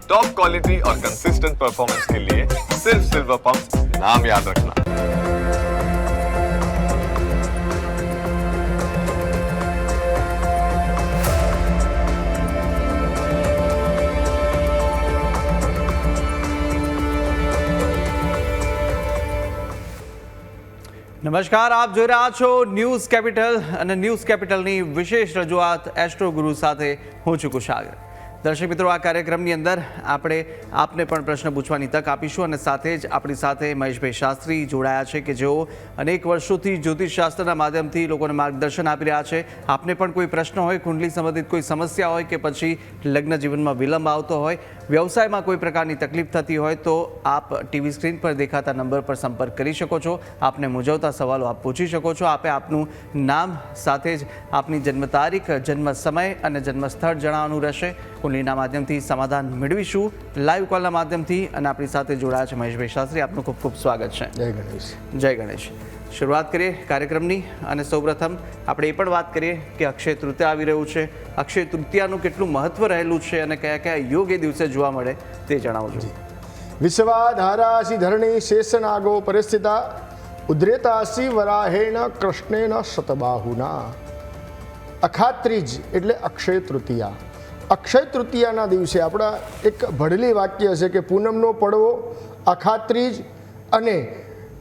Top quality और consistent performance के लिए सिर्फ सिल्वर पंप नाम याद रखना। નમસ્કાર, આપ જોઈ રહ્યા છો ન્યૂઝ કેપિટલ અને ન્યૂઝ કેપિટલની વિશેષ રજૂઆત એસ્ટ્રો ગુરુ સાથે હું છું કુશાગર। દર્શક મિત્રો, આ કાર્યક્રમની અંદર આપણે આપને પણ પ્રશ્ન પૂછવાની તક આપીશું અને સાથે જ આપણી સાથે મહેશભાઈ શાસ્ત્રી જોડાયા છે કે જેઓ અનેક વર્ષોથી જ્યોતિષશાસ્ત્રના માધ્યમથી લોકોને માર્ગદર્શન આપી રહ્યા છે। આપને પણ કોઈ પ્રશ્ન હોય, કુંડલી સંબંધિત કોઈ સમસ્યા હોય કે પછી લગ્ન જીવનમાં વિલંબ આવતો હોય, વ્યવસાયમાં કોઈ પ્રકારની તકલીફ થતી હોય તો આપ ટીવી સ્ક્રીન પર દેખાતા નંબર પર સંપર્ક કરી શકો છો। આપને મૂંઝવતા સવાલો આપ પૂછી શકો છો। આપે આપનું નામ સાથે જ આપની જન્મ તારીખ, જન્મ સમય અને જન્મ સ્થળ જણાવવાનું રહેશે। કુંડલીના માધ્યમથી સમાધાન મેળવીશું લાઈવ કોલના માધ્યમથી અને આપણી સાથે જોડાયા છે મહેશભાઈ શાસ્ત્રી। આપનું ખૂબ ખૂબ સ્વાગત છે। જય ગણેશ। જય ગણેશ। શરૂઆત કરીએ કાર્યક્રમની અને સૌપ્રથમ આપણે એ પણ વાત કરીએ કે અક્ષય તૃતીયા આવી રહ્યું છે। અક્ષય તૃતીયાનું કેટલું મહત્વ રહેલું છે અને કયા કયા યોગ એ દિવસે જોવા મળે તે જણાવજો। વિશ્વાધારાસી ધરણી શેષનાગો પરિસ્થિતા ઉદ્રેતાસી વરાહેણ કૃષ્ણેન શતબાહુના। અખાત્રીજ એટલે અક્ષય તૃતીયા। અક્ષય તૃતીયાના દિવસે આપણા એક ભડલી વાક્ય છે કે પૂનમનો પડવો, અખાત્રીજ અને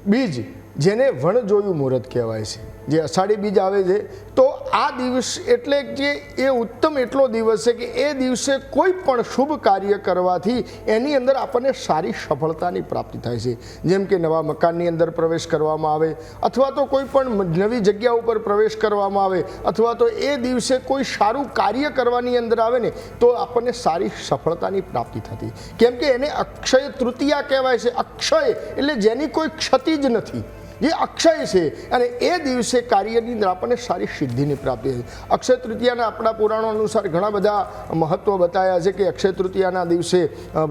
બીજ, જેને વણ જોયું મુહૂર્ત કહેવાય છે, જે અષાઢી બીજ આવે છે, તો આ દિવસ એટલે કે એ ઉત્તમ એટલો દિવસ છે કે એ દિવસે કોઈ પણ શુભ કાર્ય કરવાથી એની અંદર આપણને સારી સફળતાની પ્રાપ્તિ થાય છે। જેમ કે નવા મકાનની અંદર પ્રવેશ કરવામાં આવે, અથવા તો કોઈ પણ નવી જગ્યા ઉપર પ્રવેશ કરવામાં આવે, અથવા તો એ દિવસે કોઈ સારું કાર્ય કરવાની અંદર આવે ને તો આપણને સારી સફળતાની પ્રાપ્તિ થતી, કેમ કે એને અક્ષય તૃતીયા કહેવાય છે। અક્ષય એટલે જેની કોઈ ક્ષતિ જ નથી, જે અક્ષય છે, અને એ દિવસે કાર્યની અંદર આપણને સારી સિદ્ધિની પ્રાપ્તિ છે। અક્ષય તૃતીયાના આપણા પુરાણો અનુસાર ઘણા બધા મહત્વ બતાવ્યા છે કે અક્ષય તૃતીયાના દિવસે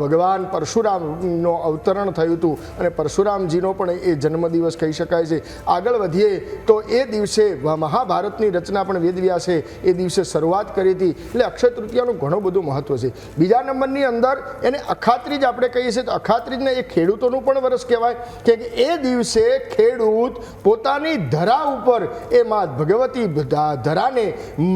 ભગવાન પરશુરામનું અવતરણ થયું હતું અને પરશુરામજીનો પણ એ જન્મદિવસ કહી શકાય છે। આગળ વધીએ તો એ દિવસે મહાભારતની રચના પણ વેદવ્યાસે એ દિવસે શરૂઆત કરી હતી, એટલે અક્ષય તૃતીયાનું ઘણું બધું મહત્વ છે। બીજા નંબરની અંદર એને અખાત્રીજ આપણે કહીએ છીએ, તો અખાત્રીજને એ ખેડૂતોનું પણ વર્ષ કહેવાય કે એ દિવસે ખેડૂત પોતાની ધરા ઉપર એ માં ભગવતી ધરાને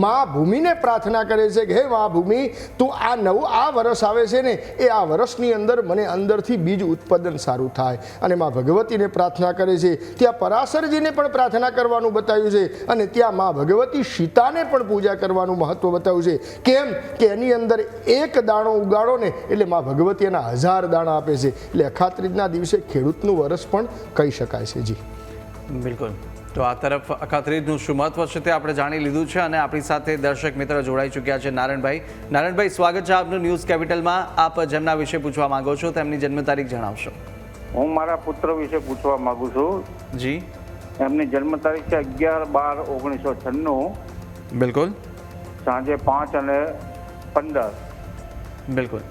માં ભૂમિને પ્રાર્થના કરે છે કે હે માં ભૂમિ, તું આ નવું આ વર્ષ આવે છે ને એ આ વર્ષની અંદર મને અંદરથી બીજ ઉત્પાદન સારું થાય, અને માં ભગવતીને પ્રાર્થના કરે છે। ત્યાં પરાશરજીને પણ પ્રાર્થના કરવાનું બતાવ્યું છે, અને ત્યાં માં ભગવતી સીતાને પણ પૂજા કરવાનું મહત્વ બતાવ્યું છે। કેમ કે એની અંદર એક દાણો ઉગાડો ને એટલે માં ભગવતી એના 1000 દાણા આપે છે, એટલે અખાત્રીજના દિવસે ખેડૂતનું વર્ષ પણ કહી શકાય છે। જી બિલકુલ। તો આ તરફ અખાત્રીજનું શું મહત્વ છે તે આપણે જાણી લીધું છે અને આપણી સાથે દર્શક મિત્ર જોડાઈ ચૂક્યા છે નારાયણભાઈ। નારાયણભાઈ, સ્વાગત છે આપનું ન્યૂઝ કેપિટલમાં। આપ જેમના વિશે પૂછવા માંગો છો તેમની જન્મ તારીખ જણાવશો। હું મારા પુત્ર વિશે પૂછવા માંગુ છું। જી, એમની જન્મ તારીખ છે 11/12/1996, બિલકુલ, સાંજે 5 અને 15, બિલકુલ।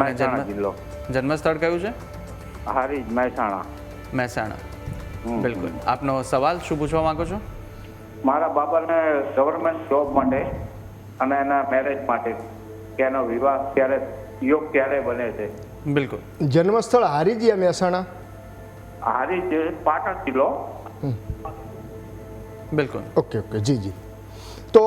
મહેસાણા જિલ્લો। જન્મસ્થળ કયું છે? હારીજ, મહેસાણા। મહેસાણા, બિલકુલ। આપનો સવાલ શું પૂછવા માંગો છો? મારા બાબાને ગવર્મેન્ટ જોબ માટે અને એના મેરેજ માટે કે એનો વિવાહ ક્યારે યોગ ક્યારે બને છે? બિલકુલ। જન્મસ્થળ હારીજ યા મહેસાણા? હારીજ, પાટણ જિલ્લો। બિલકુલ, ઓકે ઓકે, જી જી। તો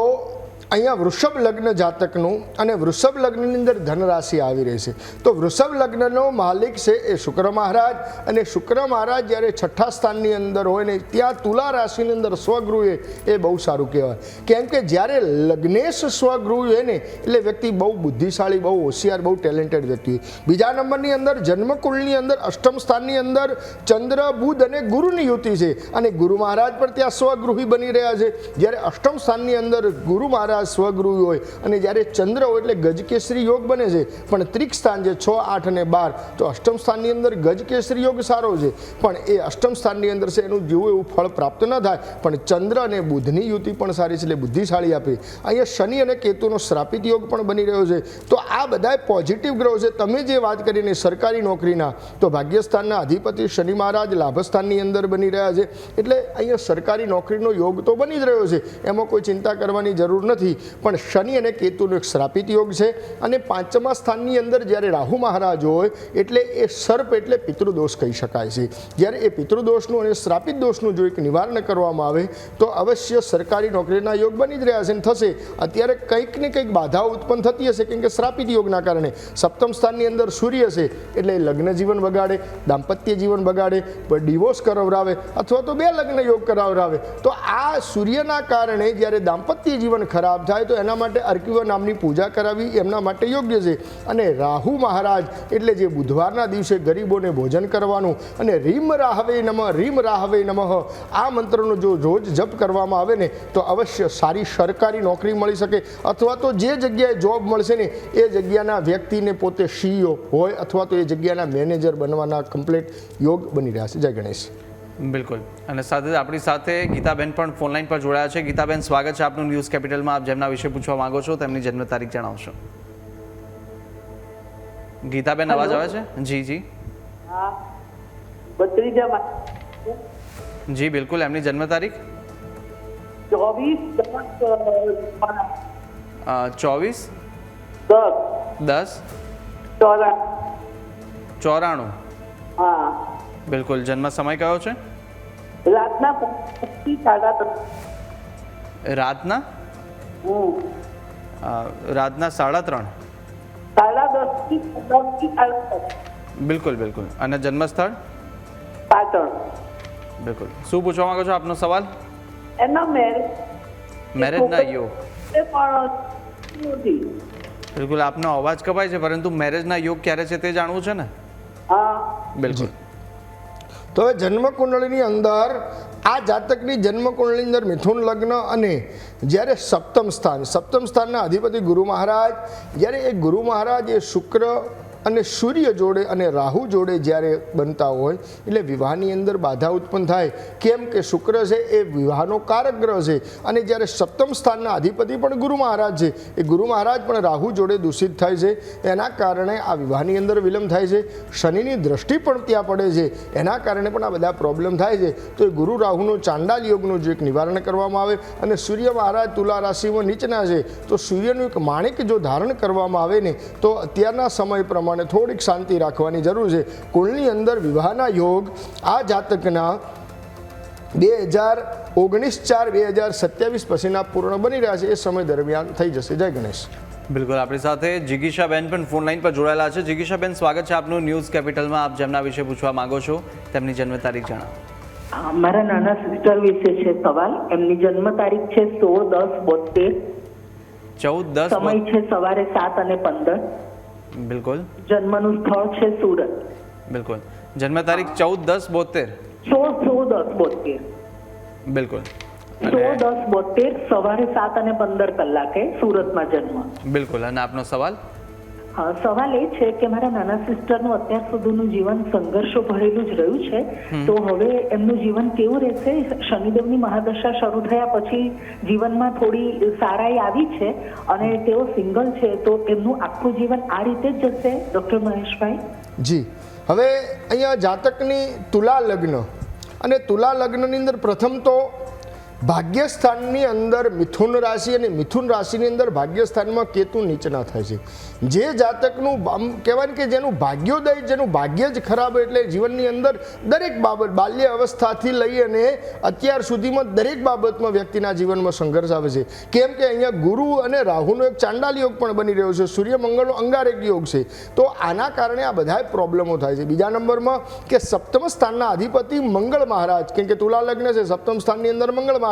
અહીંયા વૃષભ લગ્ન જાતકનું અને વૃષભ લગ્નની અંદર ધનરાશિ આવી રહી છે, તો વૃષભ લગ્નનો માલિક છે એ શુક્ર મહારાજ, અને શુક્ર મહારાજ જ્યારે 6ઠ્ઠા સ્થાનની અંદર હોય ને ત્યાં તુલા રાશિની અંદર સ્વગૃહ એ બહુ સારું કહેવાય, કેમ કે જ્યારે લગ્નેશ સ્વગૃહ હોય ને એટલે વ્યક્તિ બહુ બુદ્ધિશાળી, બહુ હોશિયાર, બહુ ટેલેન્ટેડ વ્યક્તિ હોય। બીજા નંબરની અંદર જન્મકુળની અંદર અષ્ટમ સ્થાનની અંદર ચંદ્ર, બુધ અને ગુરુની યુતિ છે, અને ગુરુ મહારાજ પણ ત્યાં સ્વગૃહી બની રહ્યા છે। જ્યારે અષ્ટમ સ્થાનની અંદર ગુરુ મહારાજ સ્વગૃહ હોય અને જ્યારે ચંદ્ર હોય એટલે ગજકેસરી યોગ બને છે, પણ ત્રિક સ્થાન છે 6, 8 અને 12, તો અષ્ટમ સ્થાનની અંદર ગજકેસરી યોગ સારો છે, પણ એ અષ્ટમ સ્થાનની અંદર છે એનું જેવું એવું ફળ પ્રાપ્ત ન થાય, પણ ચંદ્ર અને બુધની યુતિ પણ સારી છે એટલે બુદ્ધિશાળી આપે। અહીંયા શનિ અને કેતુનો શ્રાપિત યોગ પણ બની રહ્યો છે, તો આ બધા પોઝિટિવ ગ્રહો છે। તમે જે વાત કરીને સરકારી નોકરીના, તો ભાગ્યસ્થાનના અધિપતિ શનિ મહારાજ લાભસ્થાનની અંદર બની રહ્યા છે, એટલે અહીંયા સરકારી નોકરીનો યોગ તો બની જ રહ્યો છે, એમાં કોઈ ચિંતા કરવાની જરૂર નથી। નથી, પણ શનિ અને કેતુનો એક શ્રાપિત યોગ છે. અને પાંચમા સ્થાનની અંદર જ્યારે રાહુ મહારાજ હોય એટલે એ સર્પ એટલે પિતૃદોષ કહી શકાય છે. જ્યારે એ પિતૃદોષનું અને શ્રાપિત દોષનું જો એક નિવારણ કરવામાં આવે તો અવશ્ય સરકારી નોકરીના યોગ બની જ રહ્યા છે અને થશે. અત્યારે કંઈક ને કંઈક બાધાઓ ઉત્પન્ન થતી હશે, કેમ કે શ્રાપિત યોગના કારણે સપ્તમ સ્થાનની અંદર સૂર્ય છે એટલે લગ્ન જીવન બગાડે, દાંપત્ય જીવન બગાડે, ડિવોર્સ કરાવરાવે અથવા તો 2 લગ્ન યોગ કરાવરાવે. તો આ સૂર્યના કારણે જ્યારે દાંપત્ય જીવન ખરાબ થાય તો એના માટે અર્કિવ નામની પૂજા કરાવી એમના માટે યોગ્ય છે. અને રાહુ મહારાજ એટલે જે બુધવારના દિવસે ગરીબોને ભોજન કરવાનું અને રીમ રાહવે નમઃ રીમ રાહવે નમઃ આ મંત્રનો જો રોજ જપ કરવામાં આવે ને તો અવશ્ય સારી સરકારી નોકરી મળી શકે, અથવા તો જે જગ્યાએ જોબ મળશે ને એ જગ્યાના વ્યક્તિને પોતે CEO હોય અથવા તો એ જગ્યાના મેનેજર બનવાના કમ્પ્લીટ યોગ બની રહ્યા છે. જય ગણેશ. બિલકુલ. અને સાથે આપણી સાથે ગીતાબેન પણ ફોનલાઈન પર જોડાયા છે. ગીતાબેન, સ્વાગત છે આપનું ન્યૂઝ કેપિટલમાં. આપ જેમના વિશે પૂછવા માંગો છો તેમની જન્મ તારીખ જણાવશો. ગીતાબેન, અવાજ આવે છે? જી જી જી બિલકુલ. એમની જન્મ તારીખ 24/10/94. બિલકુલ. જન્મ સમય કયો છે? રાતના 3:30. બિલકુલ બિલકુલ. અને જન્મ સ્થળ? પાટણ. બિલકુલ. શું પૂછવા માંગો છો આપનો સવાલ? એના મેરેજના યોગ. બિલકુલ. આપનો અવાજ કપાય છે, પરંતુ મેરેજના યોગ ક્યારે છે તે જાણવું છે ને? બિલકુલ. તો હવે જન્મ કુંડળીની અંદર આ જાતકની જન્મ કુંડળીની અંદર મિથુન લગ્ન અને જ્યારે સપ્તમ સ્થાનના અધિપતિ ગુરુ મહારાજ, જ્યારે એ ગુરુ મહારાજ એ શુક્ર અને સૂર્ય જોડે અને રાહુ જોડે જ્યારે બનતા હોય એટલે વિવાહની અંદર બાધા ઉત્પન્ન થાય. કેમ કે શુક્ર છે એ વિવાહનો કારક ગ્રહ છે અને જ્યારે સપ્તમ સ્થાનના અધિપતિ પણ ગુરુ મહારાજ છે, એ ગુરુ મહારાજ પણ રાહુ જોડે દૂષિત થાય છે. એના કારણે આ વિવાહની અંદર વિલંબ થાય છે. શનિની દ્રષ્ટિ પણ ત્યાં પડે છે, એના કારણે પણ આ બધા પ્રોબ્લેમ થાય છે. તો એ ગુરુ રાહુનો ચાંડાલ યોગનું જો એક નિવારણ કરવામાં આવે અને સૂર્ય મહારાજ તુલા રાશિમાં નીચના છે તો સૂર્યનું એક માણિક જો ધારણ કરવામાં આવે ને તો અત્યારના સમય પ્રમાણે થોડીક શાંતિ રાખવાની જરૂર છે. કુળની અંદર વિવાહના યોગ આ જાતકના 2019/4/2027 પછીના પૂર્ણ બની રહ્યા છે. એ સમય દરમિયાન થઈ જશે. જય ગણેશ. બિલકુલ. આપણી સાથે જિગીશાબેન પણ ફોનલાઈન પર જોડાયેલા છે. જિગીશાબેન, સ્વાગત છે આપનું ન્યૂઝ કેપિટલમાં. આપ જેમના વિશે પૂછવા માંગો છો તેમની જન્મ તારીખ જણાવો. મારા નાના સિસ્ટર વિશે છે સવાલ. એમની જન્મ તારીખ છે 16/10/72. 14/10. સમય છે સવારે 7:15. બિલકુલ. જન્મનું સ્થળ છે સુરત. બિલકુલ. જન્મ તારીખ 14/10/72. 16/10/72. બિલકુલ. 16/10/72 સવારે 7:15 સુરતમાં જન્મ. બિલકુલ. અને આપનો સવાલ? સવાલ એ છે કે મારા નાના સિસ્ટરનું અત્યાર સુધીનું જીવન સંઘર્ષો ભરેલું જ રહ્યું છે, તો હવે એમનું જીવન કેવું રહેશે? શનિદેવની મહાદશા શરૂ થયા પછી જીવનમાં થોડી સારાઈ આવી છે અને તેઓ સિંગલ છે, તો એમનું આખું જીવન આ રીતે જ જશે ડૉક્ટર મહેશભાઈ? જી, હવે અહીંયા જાતકની તુલા લગ્ન અને તુલા લગ્નની અંદર પ્રથમ તો ભાગ્યસ્થાનની અંદર મિથુન રાશિ અને મિથુન રાશિની અંદર ભાગ્યસ્થાનમાં કેતુ નીચના થાય છે. જે જાતકનું કહેવાય કે જેનું ભાગ્યોદય, જેનું ભાગ્ય જ ખરાબ, એટલે જીવનની અંદર દરેક બાબત બાલ્ય અવસ્થાથી લઈ અને અત્યાર સુધીમાં દરેક બાબતમાં વ્યક્તિના જીવનમાં સંઘર્ષ આવે છે. કેમ કે અહીંયા ગુરુ અને રાહુનો એક ચાંડાલ યોગ પણ બની રહ્યો છે, સૂર્ય મંગળનો અંગારક યોગ છે. તો આના કારણે આ બધા પ્રોબ્લેમો થાય છે. બીજા નંબરમાં કે સપ્તમ સ્થાનના અધિપતિ મંગળ મહારાજ, કેમ કે તુલા લગ્ન છે, સપ્તમ સ્થાનની અંદર મંગળ મહારાજ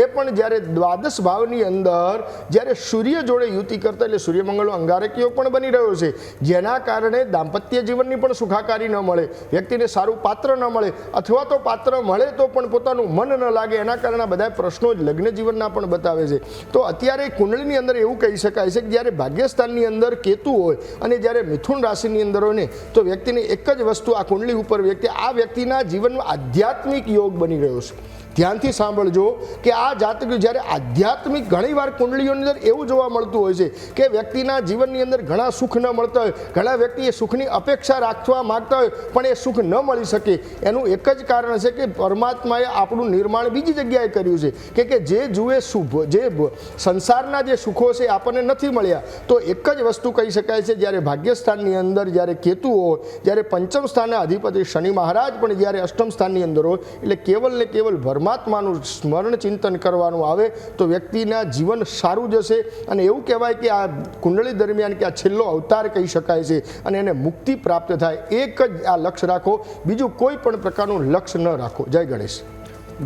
એ પણ જ્યારે દ્વાદશ ભાવની અંદર જ્યારે સૂર્ય જોડે યુતિ કરતા એટલે સૂર્ય મંગળનો અંગારક યોગ પણ બની રહ્યો છે, જેના કારણે દાંપત્ય જીવનની પણ સુખાકારી ન મળે, વ્યક્તિને સારું પાત્ર ન મળે, અથવા તો પાત્ર મળે તો પણ પોતાનું મન ન લાગે. એના કારણે બધા પ્રશ્નો જ લગ્ન જીવનના પણ બતાવે છે. તો અત્યારે કુંડળીની અંદર એવું કહી શકાય છે કે જ્યારે ભાગ્યસ્થાનની અંદર કેતુ હોય અને જ્યારે મિથુન રાશિની અંદર હોય ને તો વ્યક્તિને એક જ વસ્તુ આ કુંડળી ઉપર આ વ્યક્તિના જીવનમાં આધ્યાત્મિક યોગ બની રહ્યો છે. ધ્યાનથી સાંભળજો કે આ જાતક જ્યારે આધ્યાત્મિક ઘણીવાર કુંડળીઓની અંદર એવું જોવા મળતું હોય છે કે વ્યક્તિના જીવનની અંદર ઘણા સુખ ન મળતા હોય, ઘણા વ્યક્તિ એ સુખની અપેક્ષા રાખવા માગતા હોય પણ એ સુખ ન મળી શકે. એનું એક જ કારણ છે કે પરમાત્માએ આપણું નિર્માણ બીજી જગ્યાએ કર્યું છે કે જે જુએ શુભ, જે સંસારના જે સુખો છે આપણને નથી મળ્યા. તો એક જ વસ્તુ કહી શકાય છે, જ્યારે ભાગ્યસ્થાનની અંદર જ્યારે કેતુ હોય, જ્યારે પંચમ સ્થાનના અધિપતિ શનિ મહારાજ પણ જ્યારે અષ્ટમ સ્થાનની અંદર હોય, એટલે કેવલ ને કેવલ પરમાત્માનું સ્મરણ ચિંતન કરવાનું આવે તો વ્યક્તિના જીવન સારું જશે. અને એવું કહેવાય કે આ કુંડળી દરમિયાન કે આ છેલ્લો અવતાર કહી શકાય છે અને એને મુક્તિ પ્રાપ્ત થાય. એક જ આ લક્ષ્ય રાખો, બીજું કોઈ પણ પ્રકારનું લક્ષ્ય ન રાખો. જય ગણેશ.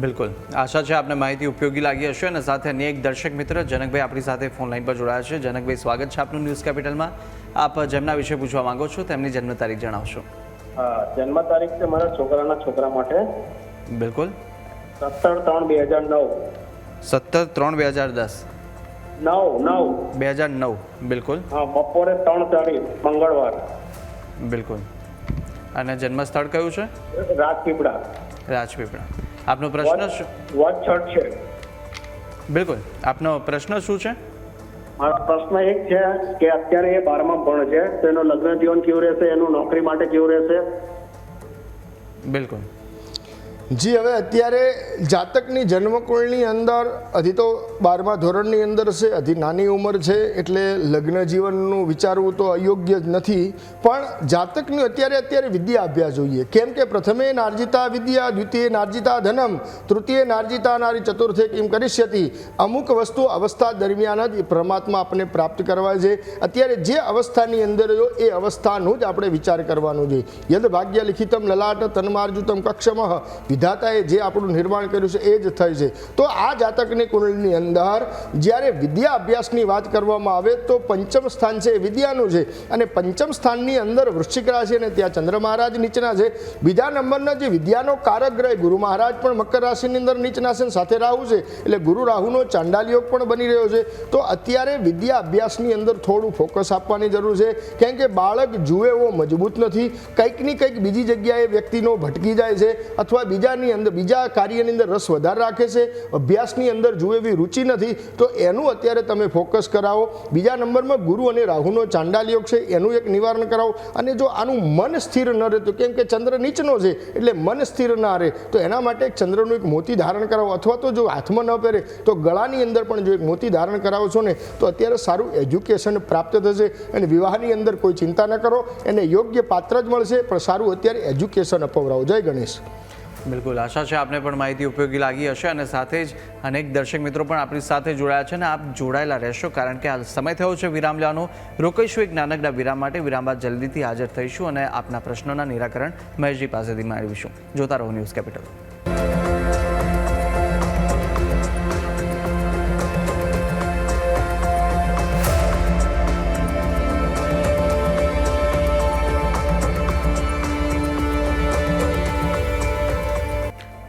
બિલકુલ, આશા છે આપને માહિતી ઉપયોગી લાગી હશે. અને સાથે અન્ય એક દર્શક મિત્ર જનકભાઈ આપણી સાથે ફોન લાઈન પર જોડાયા છે. જનકભાઈ, સ્વાગત છે આપનું ન્યૂઝ કેપિટલમાં. આપ જેમના વિશે પૂછવા માંગો છો તેમની જન્મ તારીખ જણાવશો. જન્મ તારીખ છે મારા છોકરાના છોકરા માટે. બિલકુલ. 17/3/2009. 17/3/2010. 2009. બિલકુલ. હા, બપોરે 3:30 મંગળવાર. બિલકુલ. અને જન્મ સ્થળ કયું છે? રાજપીપળા. રાજપીપળા. આપનો પ્રશ્ન શું? વોટછટ છે. બિલકુલ. આપનો પ્રશ્ન શું છે? મારો પ્રશ્ન એક છે કે અત્યારે એ 12મા ભણે છે તો એનું લગ્ન જીવન કેવું રહેશે, એનું નોકરી માટે કેવું રહેશે? બિલકુલ. જી, હવે અત્યારે જાતકની જન્મકુળની અંદર હજી તો 12મા ધોરણની અંદર છે, હજી નાની ઉંમર છે, એટલે લગ્ન જીવનનું વિચારવું તો અયોગ્ય જ નથી. પણ જાતકની અત્યારે વિદ્યા અભ્યાસ જોઈએ. કેમ કે પ્રથમે નાર્જિતા વિદ્યા, દ્વિતીય નાર્જિતા ધનમ, તૃતીય નાર્જિતા નારી, ચતુર્થે કિમ કરીષ્યતિ. અમુક વસ્તુ અવસ્થા દરમિયાન જ પરમાત્મા આપણને પ્રાપ્ત કરવા છે. અત્યારે જે અવસ્થાની અંદર જો એ અવસ્થાનું જ આપણે વિચાર કરવાનું છે. યદ ભાગ્ય લિખિતમ લલાટ તન્માર્જુતમ કક્ષમઃ. વિધાતાએ જે આપણું નિર્માણ કર્યું છે એ જ થાય છે. તો આ જાતકની કુંડળીની અંદર જ્યારે વિદ્યા અભ્યાસની વાત કરવામાં આવે તો પંચમ સ્થાન છે એ વિદ્યાનું છે. અને પંચમ સ્થાનની અંદર વૃશ્ચિક રાશિ અને ત્યાં ચંદ્ર મહારાજ નીચના છે. બીજા નંબરના જે વિદ્યાનો કારક ગ્રહ ગુરુ મહારાજ પણ મકર રાશિની અંદર નીચના છે, સાથે રાહુ છે. એટલે ગુરુ રાહુનો ચાંડાલ યોગ પણ બની રહ્યો છે. તો અત્યારે વિદ્યા અભ્યાસની અંદર થોડું ફોકસ આપવાની જરૂર છે. કેમ કે બાળક જુએ એવો મજબૂત નથી, કંઈક ની કંઈક બીજી જગ્યાએ વ્યક્તિનો ભટકી જાય છે, અથવા બીજા કાર્યની અંદર રસ વધારે રાખે છે, અભ્યાસની અંદર જુએ એવી રુચિ નથી. તો એનું અત્યારે તમે ફોકસ કરાવો. બીજા નંબરમાં ગુરુ અને રાહુનો ચાંડાલ યોગ છે, એનું એક નિવારણ કરાવો. અને જો આનું મન સ્થિર ન રહેતું, કેમ કે ચંદ્ર નીચનો છે એટલે મન સ્થિર ના રહે, તો એના માટે એક ચંદ્રનું એક મોતી ધારણ કરાવો. અથવા તો જો હાથમાં ન પહેરે તો ગળાની અંદર પણ જો એક મોતી ધારણ કરાવો છો ને તો અત્યારે સારું એજ્યુકેશન પ્રાપ્ત થશે. અને વિવાહની અંદર કોઈ ચિંતા ન કરો, એને યોગ્ય પાત્ર જ મળશે, પણ સારું અત્યારે એજ્યુકેશન અપવરાવો. જય ગણેશ. બિલકુલ, આશા છે આપને પણ માહિતી ઉપયોગી લાગી હશે. અને સાથે જ અનેક દર્શક મિત્રો પણ આપણી સાથે જોડાયા છે અને આપ જોડાયેલા રહેશો, કારણ કે હાલ સમય થયો છે વિરામ લેવાનો. રોકાઈશું એક નાનકડા વિરામ માટે. વિરામ બાદ જલ્દીથી હાજર થઈશું અને આપના પ્રશ્નોના નિરાકરણ મહેશજી પાસેથી મેળવીશું. જોતા રહો ન્યૂઝ કેપિટલ.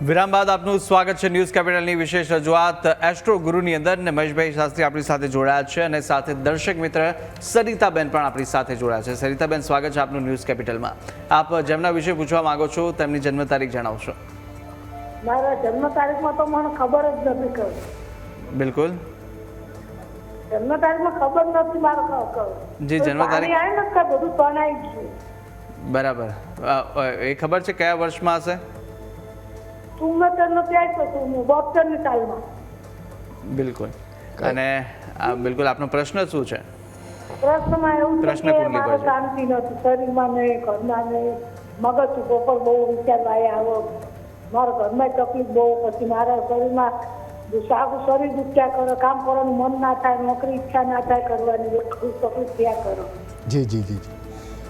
વિરામ બાદ આપનું સ્વાગત છે ન્યૂઝ કેપિટલની વિશેષ રજૂઆત એસ્ટ્રો ગુરુની અંદર. ને મહેશભાઈ શાસ્ત્રી આપણી સાથે જોડાયા છે અને સાથે દર્શક મિત્ર સરિતાબેન પણ આપણી સાથે જોડાયા છે. સરિતાબેન, સ્વાગત છે આપનું ન્યૂઝ કેપિટલમાં. આપ જેમના વિશે પૂછવા માંગો છો તેમની જન્મ તારીખ જણાવશો. મારા જન્મ તારીખમાં તો મને ખબર જ નથી કઈ. બિલકુલ. જન્મ તારીખમાં ખબર નથી મારે જી, જન્મ તારીખ આવે ને બધું તણાઈ ગયું. બરાબર. એ ખબર છે કયા વર્ષમાં હશે? બિલકુલ. અને બિલકુલ આપનો પ્રશ્ન શું છે? પ્રશ્નમાં એવું છે પ્રશ્ન કે કુંડલી મારે પર છે. શાંતિ નથી, શરીરમાં નહીં, ઘરમાં નહીં, મગજ ઉપર બહુ વિચાર આવે, મારા ઘરમાં તકલીફ બહુ, પછી મારા શરીરમાં સારું શરીર દુખ્યા કરે, કામ કરવાનું મન ના થાય, નોકરી ઈચ્છા ના થાય કરવાની, તકલીફ થયા કરે. જી જી જી.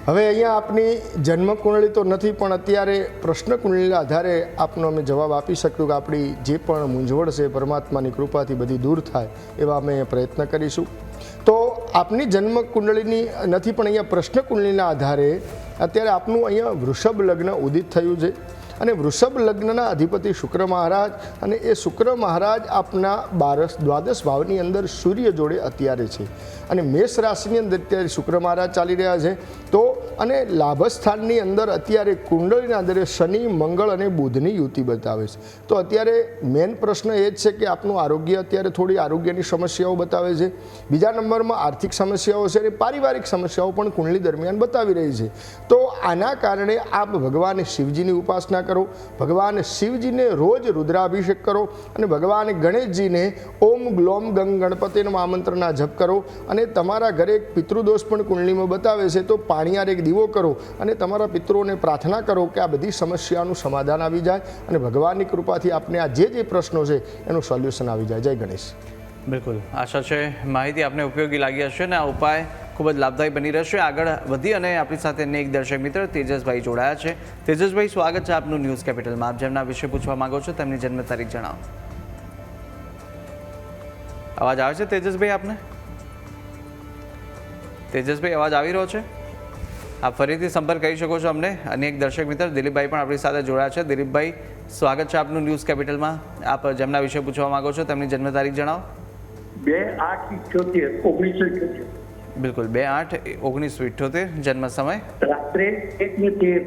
હવે અહીંયા આપની જન્મ કુંડળી તો નથી, પણ અત્યારે પ્રશ્ન કુંડળીના આધારે આપનો અમે જવાબ આપી શકીશું કે આપણી જે પણ મૂંઝવણ છે પરમાત્માની કૃપાથી બધી દૂર થાય એવા અમે પ્રયત્ન કરીશું. તો આપની જન્મ કુંડળીની નથી, પણ અહીંયા પ્રશ્ન કુંડળીના આધારે અત્યારે આપનું અહીંયા વૃષભ લગ્ન ઉદિત થયું છે. અને વૃષભ લગ્નના અધિપતિ શુક્ર મહારાજ, અને એ શુક્ર મહારાજ આપના દ્વાદશ ભાવની અંદર સૂર્ય જોડે અત્યારે છે. અને મેષ રાશિની અંદર અત્યારે શુક્ર મહારાજ ચાલી રહ્યા છે. તો અને લાભસ્થાનની અંદર અત્યારે કુંડળીના અંદર શનિ મંગળ અને બુધની યુતિ બતાવે છે. તો અત્યારે મેઇન પ્રશ્ન એ જ છે કે આપનું આરોગ્ય અત્યારે થોડી આરોગ્યની સમસ્યાઓ બતાવે છે. બીજા નંબરમાં આર્થિક સમસ્યાઓ છે અને પારિવારિક સમસ્યાઓ પણ કુંડળી દરમિયાન બતાવી રહી છે. તો આના કારણે આપ ભગવાન શિવજીની ઉપાસના કરો, ભગવાન શિવજીને રોજ રુદ્રાભિષેક કરો અને ભગવાન ગણેશજીને ઓમ ગ્લોમ ગંગ ગણપતિના આમંત્રણના જપ કરો. અને તમારા ઘરે એક પિતૃદોષ પણ કુંડળીમાં બતાવે છે તો પાણીયાર એક દીવો કરો અને તમારા પિતૃઓને પ્રાર્થના કરો કે આ બધી સમસ્યાનું સમાધાન આવી જાય અને ભગવાનની કૃપાથી આપને આ જે પ્રશ્નો છે એનું સોલ્યુશન આવી જાય. જય ગણેશ. બિલકુલ, આશા છે માહિતી આપને ઉપયોગી લાગી હશે અને આ ઉપાય ખૂબ જ લાભદાયી બની રહેશે. આગળ વધી અને આપણી સાથે એક દર્શક મિત્ર તેજસભાઈ જોડાયા છે. તેજસભાઈ, સ્વાગત છે આપનું ન્યૂઝ કેપિટલમાં. આપ જેમના વિશે પૂછવા માંગો છો તેમની જન્મ તારીખ જણાવો. અવાજ આવે છે તેજસભાઈ આપને? તેજસભાઈ, અવાજ આવી રહ્યો છે? આપ ફરીથી સંપર્ક કરી શકો છો અમને. અને એક દર્શક મિત્ર દિલીપભાઈ પણ આપણી સાથે જોડાયા છે. દિલીપભાઈ, સ્વાગત છે આપનું ન્યૂઝ કેપિટલમાં. આપ જેમના વિશે પૂછવા માંગો છો તેમની જન્મ તારીખ જણાવો. 2/8/78 બિલકુલ, 2/8/1978. જન્મ સમય? રાત્રે 1:13.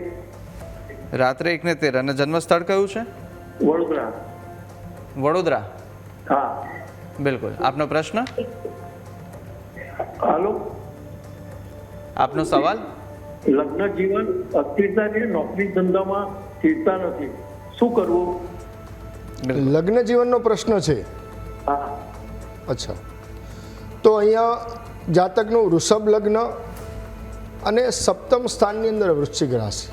રાત્રે 1:13. અને જન્મ સ્થળ કયું છે? વડોદરા. વડોદરા. હા. બિલકુલ, આપનો પ્રશ્ન? હાલો. આપનો સવાલ? લગ્ન જીવન અસ્થિરતા છે, નોકરી ધંધામાં સ્થિરતા નથી, શું કરવું? લગ્ન જીવનનો પ્રશ્ન છે. હા. અચ્છા, તો અહીંયા જાતકનું વૃષભ લગ્ન અને સપ્તમ સ્થાનની અંદર વૃશ્ચિક રાશિ.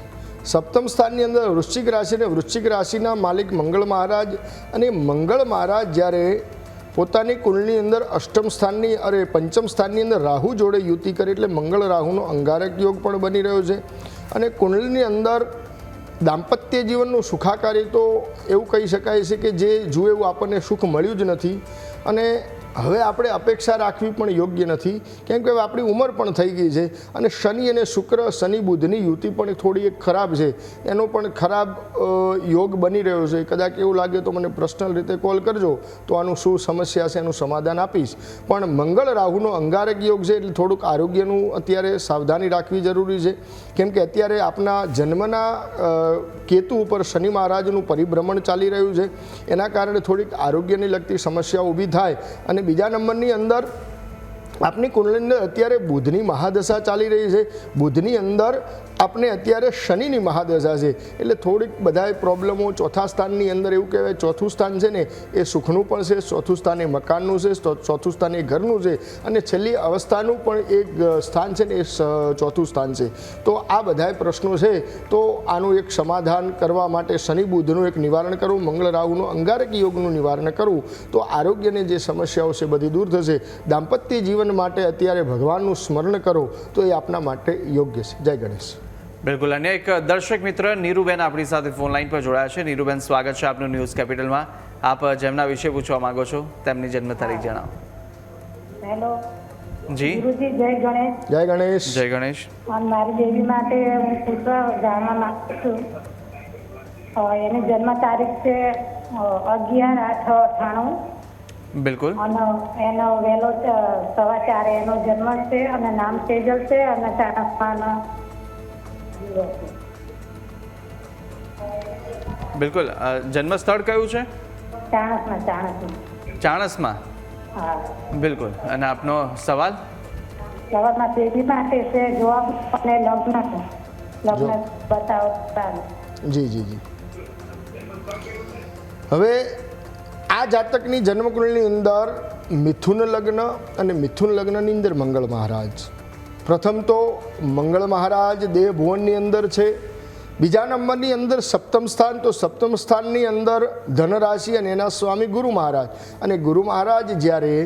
સપ્તમ સ્થાનની અંદર વૃશ્ચિક રાશિ અને વૃશ્ચિક રાશિના માલિક મંગળ મહારાજ, અને મંગળ મહારાજ જ્યારે પોતાની કુંડળીની અંદર અષ્ટમ સ્થાનની પંચમ સ્થાનની અંદર રાહુ જોડે યુતિ કરે એટલે મંગળ રાહુનો અંગારક યોગ પણ બની રહ્યો છે. અને કુંડળીની અંદર દાંપત્ય જીવનનું સુખાકારી તો એવું કહી શકાય છે કે જે જુએ એવું આપણને સુખ મળ્યું જ નથી. અને હવે આપણે અપેક્ષા રાખવી પણ યોગ્ય નથી, કેમ કે હવે આપણી ઉંમર પણ થઈ ગઈ છે. અને શનિ અને શુક્ર, શનિ બુધની યુતિ પણ થોડી એક ખરાબ છે, એનો પણ ખરાબ યોગ બની રહ્યો છે. કદાચ એવું લાગે તો મને પર્સનલ રીતે કોલ કરજો, તો આનું શું સમસ્યા છે એનું સમાધાન આપીશ. પણ મંગળ રાહુનો અંગારક યોગ છે એટલે થોડુંક આરોગ્યનું અત્યારે સાવધાની રાખવી જરૂરી છે. કેમ કે અત્યારે આપના જન્મના કેતુ ઉપર શનિ મહારાજનું પરિભ્રમણ ચાલી રહ્યું છે, એના કારણે થોડીક આરોગ્યને લગતી સમસ્યાઓ ઊભી થાય. અને બીજા નંબરની અંદર આપની કુંડળીની અંદર અત્યારે બુધની મહાદશા ચાલી રહી છે. બુધની અંદર આપણે અત્યારે શનિની મહાદશા છે એટલે થોડીક બધાય પ્રોબ્લેમો. ચોથા સ્થાનની અંદર એવું કહેવાય ચોથું સ્થાન છે ને એ સુખનું પણ છે, ચોથું સ્થાન એ મકાનનું છે, ચોથું સ્થાન એ ઘરનું છે, અને છેલ્લી અવસ્થાનું પણ એક સ્થાન છે ને એ ચોથું સ્થાન છે. તો આ બધાય પ્રશ્નો છે. તો આનું એક સમાધાન કરવા માટે શનિ બુધનું એક નિવારણ કરવું, મંગળ રાહુનું અંગારક યોગનું નિવારણ કરવું, તો આરોગ્યની જે સમસ્યાઓ છે બધી દૂર થશે. દાંપત્ય જીવન માટે અત્યારે ભગવાનનું સ્મરણ કરો તો એ આપના માટે યોગ્ય છે. જય ગણેશ. બિલકુલ, અને એક દર્શક મિત્ર નીરુબેન આપણી સાથે ફોન લાઈન પર જોડાયા છે. નીરુબેન, સ્વાગત છે આપનું ન્યૂઝ કેપિટલમાં. આપ જેમના વિશે પૂછવા માંગો છો તેમની જન્મ તારીખ જણાવો. હેલો જી ગુરુજી, જય ગણેશ. જય ગણેશ. જય ગણેશ. અને મારી બેબી માટે હું પૂછવા જાણવા માંગુ છું. એની જન્મ તારીખ છે 11/8/98. બિલકુલ. અને એનો વહેલો 4:15 એનો જન્મ છે અને નામ તેજલ છે અને ચાણસ્માનો દિવસ છે. બિલકુલ, જન્મ સ્થળ કયું છે? ચાણસમાં. ચાણસમાં. હા. બિલકુલ, અને આપનો સવાલ? સવારમાં બેબી માટે છે જોબ અને લગ્ન છે. લગ્ન બતાવો. જી જી જી. હવે આ જાતકની જન્મકુંડળીની અંદર મિથુન લગ્ન અને મિથુન લગ્નની અંદર મંગળ મહારાજ. પ્રથમ તો મંગળ મહારાજ દેહ ભુવનની અંદર છે. બીજા નંબરની અંદર સપ્તમ સ્થાન, તો સપ્તમ સ્થાનની અંદર ધનરાશિ અને એના સ્વામી ગુરુ મહારાજ. અને ગુરુ મહારાજ જ્યારે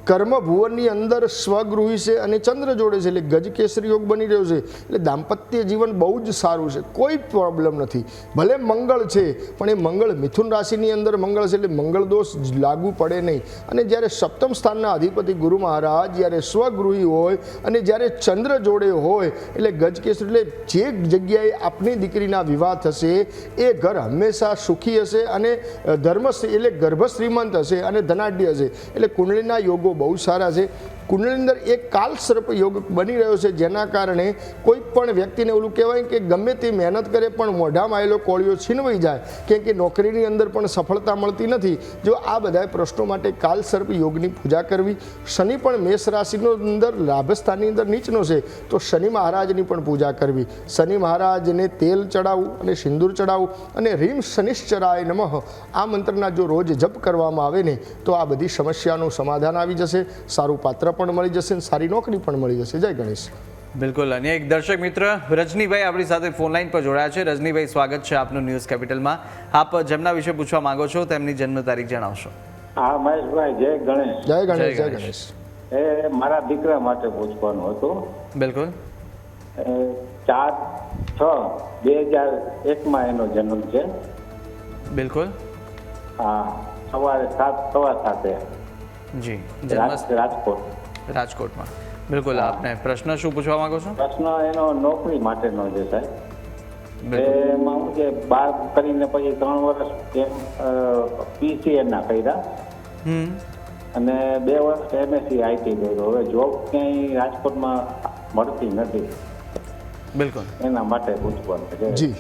કર્મ ભુવનની અંદર સ્વગૃહી છે અને ચંદ્ર જોડે છે એટલે ગજકેસરી યોગ બની રહ્યો છે. એટલે દાંપત્ય જીવન બહુ જ સારું છે, કોઈ પ્રોબ્લેમ નથી. ભલે મંગળ છે પણ એ મંગળ મિથુન રાશિની અંદર મંગળ છે એટલે મંગળ દોષ લાગુ પડે નહીં. અને જ્યારે સપ્તમ સ્થાનના અધિપતિ ગુરુ મહારાજ જ્યારે સ્વગૃહી હોય અને જ્યારે ચંદ્ર જોડે હોય એટલે ગજકેસરી, એટલે જે જગ્યાએ આપની દીકરીના વિવાહ થશે એ ઘર હંમેશા સુખી હશે અને ધર્મ એટલે ગર્ભ શ્રીમંત હશે અને ધનાઢ્ય હશે. એટલે કુંડળીના યોગો બહુ સારા છે. કુંડળીની અંદર એક કાલ સર્પ યોગ બની રહ્યો છે, જેના કારણે કોઈ પણ વ્યક્તિને ઓલું કહેવાય કે ગમે તે મહેનત કરે પણ મોઢામાં આવેલો કોળિયો છીનવાઈ જાય, કેમ કે નોકરીની અંદર પણ સફળતા મળતી નથી. જો આ બધા પ્રશ્નો માટે કાલ સર્પ યોગની પૂજા કરવી. શનિ પણ મેષ રાશિનો અંદર લાભસ્થાનની અંદર નીચનો છે, તો શનિ મહારાજની પણ પૂજા કરવી. શનિ મહારાજને તેલ ચડાવવું અને સિંદૂર ચડાવવું અને રીમ શનિશ્ચરાય નમઃ આ મંત્રના જો રોજ જપ કરવામાં આવે ને તો આ બધી સમસ્યાનું સમાધાન આવી જશે, સારું પાત્ર પણ મળી જશે અને સારી નોકરી પણ મળી જશે. જય ગણેશ. બિલકુલ. અને એક દર્શક મિત્ર રજનીભાઈ આપણી સાથે ફોન લાઈન પર જોડાયા છે. રજનીભાઈ, સ્વાગત છે આપનું ન્યૂઝ કેપિટલમાં. આપ જેમના વિશે પૂછવા માંગો છો તેમની જન્મ તારીખ જણાવશો. હા મહેશભાઈ, જય ગણેશ. જય ગણેશ. જય ગણેશ. એ મારા દીકરા માટે પૂછવાનું હતું. બિલકુલ. 4/6/2001 એનો જન્મ છે. બિલકુલ. હા, સવારે 7:15 જી. રાજકોટ. રાજકોટમાં. બિલકુલ. આપને પ્રશ્ન શું પૂછવા માંગો છો? પ્રશ્ન એનો નોકરી માટેનો છે સાહેબ. બિલકુલ. એમાં હું છે 12 કરીને પછી 3 વર્ષ PCA ના કર્યા અને 2 વર્ષ MSc IT કર્યો. હવે જોબ ક્યાંય રાજકોટમાં મળતી નથી, બિલકુલ, એના માટે પૂછવાનું છે. જી.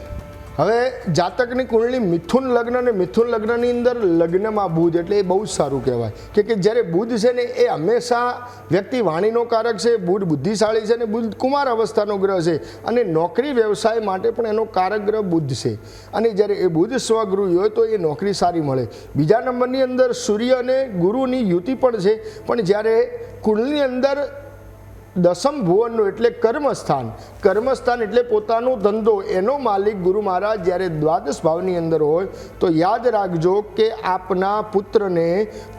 હવે જાતકની કુંડળી મિથુન લગ્ન અને મિથુન લગ્નની અંદર લગ્નમાં બુધ, એટલે એ બહુ જ સારું કહેવાય કે જ્યારે બુધ છે ને એ હંમેશા વ્યક્તિ વાણીનો કારક છે, બુધ બુદ્ધિશાળી છે અને બુધ કુમાર અવસ્થાનો ગ્રહ છે અને નોકરી વ્યવસાય માટે પણ એનો કારક ગ્રહ બુધ છે. અને જ્યારે એ બુધ સ્વગૃહી હોય તો એ નોકરી સારી મળે. બીજા નંબરની અંદર સૂર્ય અને ગુરુની યુતિ પણ છે, પણ જ્યારે કુંડળીની અંદર દસમ ભુવનનું એટલે કર્મસ્થાન એટલે પોતાનો ધંધો, એનો માલિક ગુરુ મહારાજ જ્યારે દ્વાદશ ભાવની અંદર હોય તો યાદ રાખજો કે આપના પુત્રને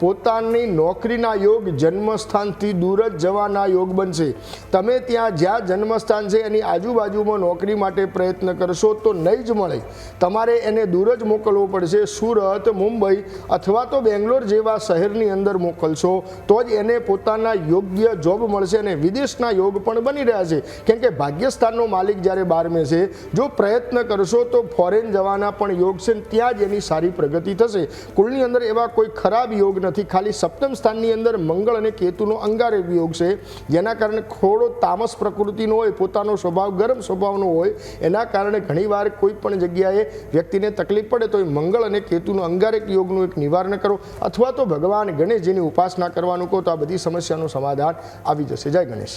પોતાની નોકરીના યોગ જન્મસ્થાનથી દૂર જ જવાના યોગ બનશે. તમે ત્યાં જ્યાં જન્મસ્થાન છે એની આજુબાજુમાં નોકરી માટે પ્રયત્ન કરશો તો નહીં જ મળે, તમારે એને દૂર જ મોકલવો પડશે. સુરત, મુંબઈ અથવા તો બેંગ્લોર જેવા શહેરની અંદર મોકલશો તો જ એને પોતાના યોગ્ય જોબ મળશે અને વિદેશના યોગ પણ બની રહ્યા છે, કેમ કે ભાગ્યસ્થાનનો માલિક જ્યારે 12મે છે. જો પ્રયત્ન કરશો તો ફોરેન જવાના પણ યોગ છે, ત્યાં જ એની સારી પ્રગતિ થશે. કુળની અંદર એવા કોઈ ખરાબ યોગ નથી, ખાલી સપ્તમ સ્થાનની અંદર મંગળ અને કેતુનો અંગારક યોગ છે, જેના કારણે થોડો તામસ પ્રકૃતિનો હોય, પોતાનો સ્વભાવ ગરમ સ્વભાવનો હોય, એના કારણે ઘણીવાર કોઈ પણ જગ્યાએ વ્યક્તિને તકલીફ પડે તો એ મંગળ અને કેતુનો અંગારક યોગનું એક નિવારણ કરો અથવા તો ભગવાન ગણેશજીની ઉપાસના કરવાનું કહો તો આ બધી સમસ્યાનું સમાધાન આવી જશે. જય ગણેશ.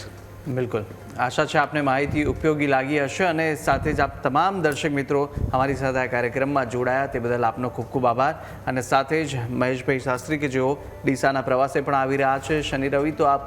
બિલકુલ. આશા છે આપને માહિતી ઉપયોગી લાગી હશે અને સાથે જ આપ તમામ દર્શક મિત્રો અમારી સાથે આ કાર્યક્રમમાં જોડાયા તે બદલ આપનો ખૂબ ખૂબ આભાર. અને સાથે જ મહેશભાઈ શાસ્ત્રી કે જેઓ ડીસાના પ્રવાસે પણ આવી રહ્યા છે શનિ રવિ, તો આપ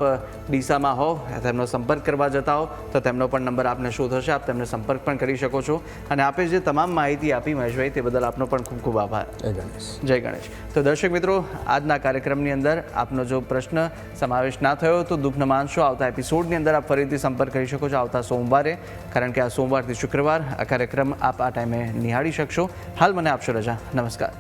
ડીસામાં હો, તેમનો સંપર્ક કરવા જતા હો તો તેમનો પણ નંબર આપને શું થશે, આપ તેમને સંપર્ક પણ કરી શકો છો. અને આપે જે તમામ માહિતી આપી મહેશભાઈ તે બદલ આપનો પણ ખૂબ ખૂબ આભાર. જય ગણેશ. જય ગણેશ. તો દર્શક મિત્રો, આજના કાર્યક્રમની અંદર આપનો જો પ્રશ્ન સમાવેશ ના થયો તો દુઃખ ન માનશો, આવતા એપિસોડની અંદર આપ ફરીથી સંપર્ક કરી શકો છો આવતા સોમવારે, કારણ કે આ સોમવારથી શુક્રવાર આ કાર્યક્રમ આપ આ ટાઈમે નિહાળી શકશો. હાલ મને આપશો રજા. નમસ્કાર.